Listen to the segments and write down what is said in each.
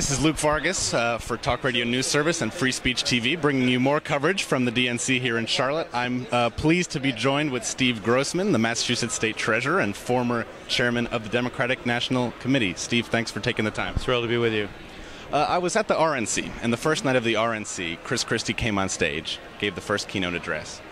This is Luke Vargas for Talk Radio News Service and Free Speech TV, bringing you more coverage from the DNC here in Charlotte. I'm pleased to be joined with Steve Grossman, the Massachusetts State Treasurer and former chairman of the Democratic National Committee. Steve, thanks for taking the time. Thrilled to be with you. I was at the RNC, and the first night of the RNC, Chris Christie came on stage, gave the first keynote address.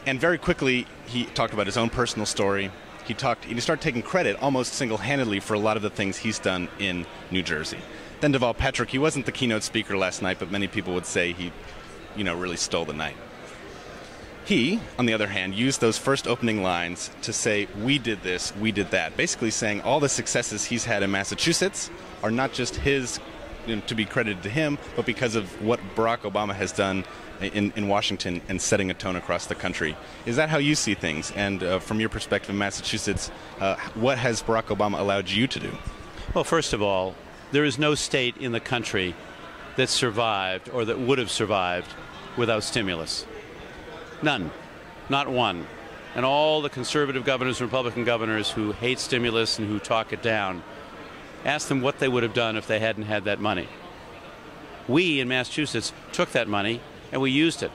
And very quickly, he talked about his own personal story. He started taking credit almost single-handedly for a lot of the things he's done in New Jersey. Then Deval Patrick, he wasn't the keynote speaker last night, but many people would say he, really stole the night. He, on the other hand, used those first opening lines to say, we did this, we did that, basically saying all the successes he's had in Massachusetts are not just his, to be credited to him, but because of what Barack Obama has done in Washington and setting a tone across the country. Is that how you see things? And from your perspective in Massachusetts, what has Barack Obama allowed you to do? Well, first of all, there is no state in the country that survived or that would have survived without stimulus. None. Not one. And all the conservative governors and Republican governors who hate stimulus and who talk it down, ask them what they would have done if they hadn't had that money. We in Massachusetts took that money and we used it.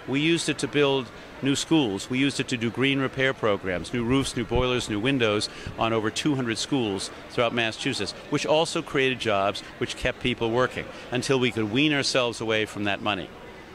We used it to build new schools. We used it to do green repair programs, new roofs, new boilers, new windows on over 200 schools throughout Massachusetts, which also created jobs, which kept people working until we could wean ourselves away from that money.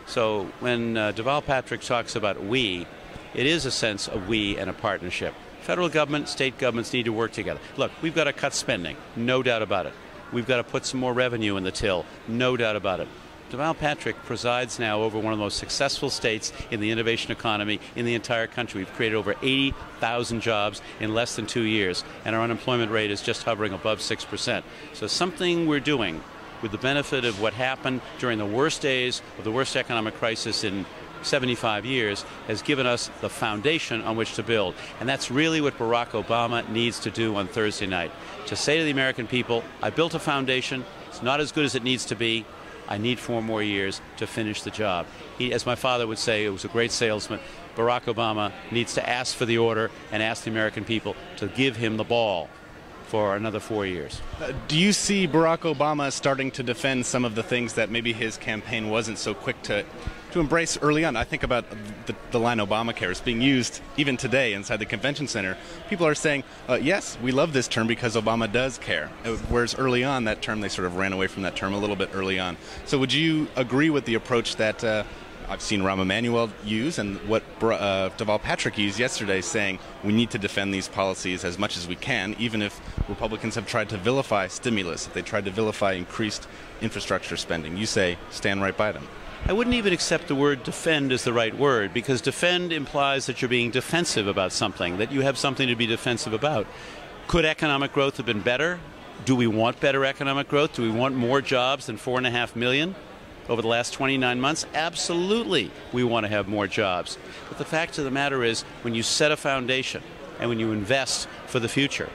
So when Deval Patrick talks about we, it is a sense of we and a partnership. Federal government, state governments need to work together. Look, we've got to cut spending, no doubt about it. We've got to put some more revenue in the till, no doubt about it. Deval Patrick presides now over one of the most successful states in the innovation economy in the entire country. We've created over 80,000 jobs in less than 2 years, and our unemployment rate is just hovering above 6%. So something we're doing with the benefit of what happened during the worst days of the worst economic crisis in 75 years has given us the foundation on which to build. And that's really what Barack Obama needs to do on Thursday night. To say to the American people, I built a foundation, it's not as good as it needs to be, I need 4 more years to finish the job. He, as my father would say, it was a great salesman. Barack Obama needs to ask for the order and ask the American people to give him the ball for another 4 years. Do you see Barack Obama starting to defend some of the things that maybe his campaign wasn't so quick to embrace early on? I think about the line Obamacare is being used even today inside the convention center. People are saying, yes, we love this term because Obama does care. Whereas early on, that term, they sort of ran away from that term a little bit early on. So would you agree with the approach that I've seen Rahm Emanuel use and what Deval Patrick used yesterday, saying we need to defend these policies as much as we can, even if Republicans have tried to vilify stimulus, if they tried to vilify increased infrastructure spending? You say stand right by them. I wouldn't even accept the word defend as the right word, because defend implies that you're being defensive about something, that you have something to be defensive about. Could economic growth have been better? Do we want better economic growth? Do we want more jobs than 4.5 million over the last 29 months? Absolutely, we want to have more jobs. But the fact of the matter is, when you set a foundation and when you invest for the future,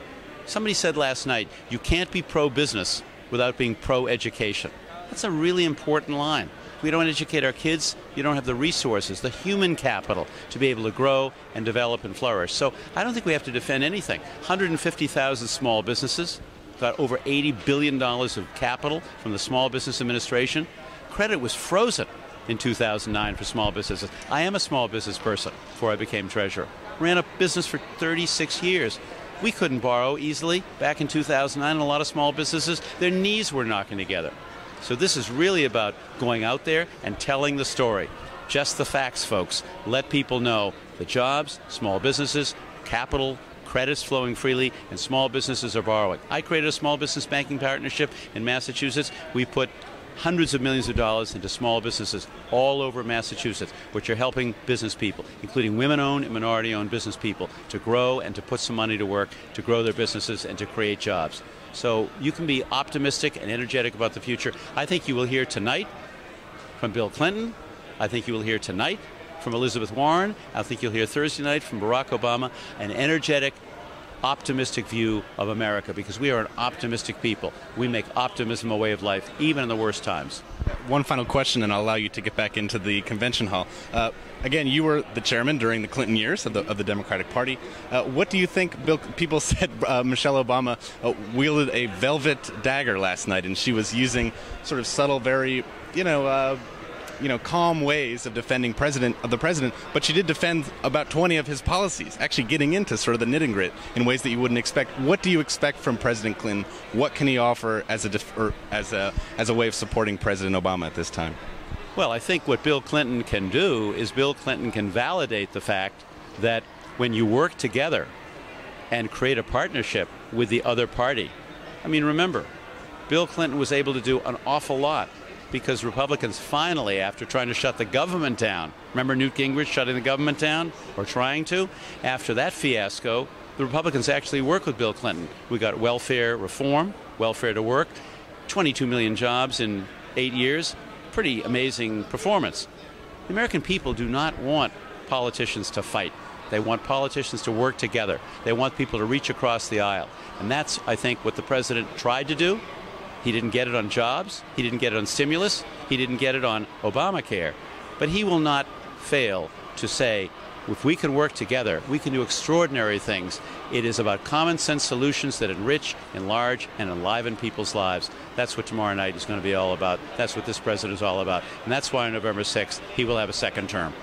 somebody said last night, you can't be pro-business without being pro-education. That's a really important line. If we don't educate our kids, you don't have the resources, the human capital to be able to grow and develop and flourish. So I don't think we have to defend anything. 150,000 small businesses, got over $80 billion of capital from the Small Business Administration. Credit was frozen in 2009 for small businesses. I am a small business person before I became treasurer. Ran a business for 36 years. We couldn't borrow easily back in 2009, and a lot of small businesses, their knees were knocking together. So this is really about going out there and telling the story. Just the facts, folks. Let people know the jobs, small businesses, capital, credits flowing freely, and small businesses are borrowing. I created a small business banking partnership in Massachusetts. We put hundreds of millions of dollars into small businesses all over Massachusetts, which are helping business people, including women-owned and minority-owned business people, to grow and to put some money to work, to grow their businesses and to create jobs. So you can be optimistic and energetic about the future. I think you will hear tonight from Bill Clinton. I think you will hear tonight from Elizabeth Warren. I think you'll hear Thursday night from Barack Obama, an energetic, optimistic view of America, because we are an optimistic people. We make optimism a way of life, even in the worst times. one final question, and I'll allow you to get back into the convention hall. Again, you were the chairman during the Clinton years of the Democratic Party. What do you think? People said Michelle Obama wielded a velvet dagger last night, and she was using sort of subtle, very calm ways of defending the president, but she did defend about 20 of his policies, actually getting into sort of the nitty-gritty in ways that you wouldn't expect. What do you expect from President Clinton? What can he offer as a way of supporting President Obama at this time? Well, I think what Bill Clinton can do is Bill Clinton can validate the fact that when you work together and create a partnership with the other party, I mean, remember, Bill Clinton was able to do an awful lot because Republicans finally, after trying to shut the government down, remember Newt Gingrich shutting the government down, or trying to? After that fiasco, the Republicans actually worked with Bill Clinton. We got welfare reform, welfare to work, 22 million jobs in 8 years. Pretty amazing performance. The American people do not want politicians to fight. They want politicians to work together. They want people to reach across the aisle. And that's, I think, what the president tried to do. He didn't get it on jobs. He didn't get it on stimulus. He didn't get it on Obamacare. But he will not fail to say, if we can work together, we can do extraordinary things. It is about common sense solutions that enrich, enlarge, and enliven people's lives. That's what tomorrow night is going to be all about. That's what this president is all about. And that's why on November 6th, he will have a second term.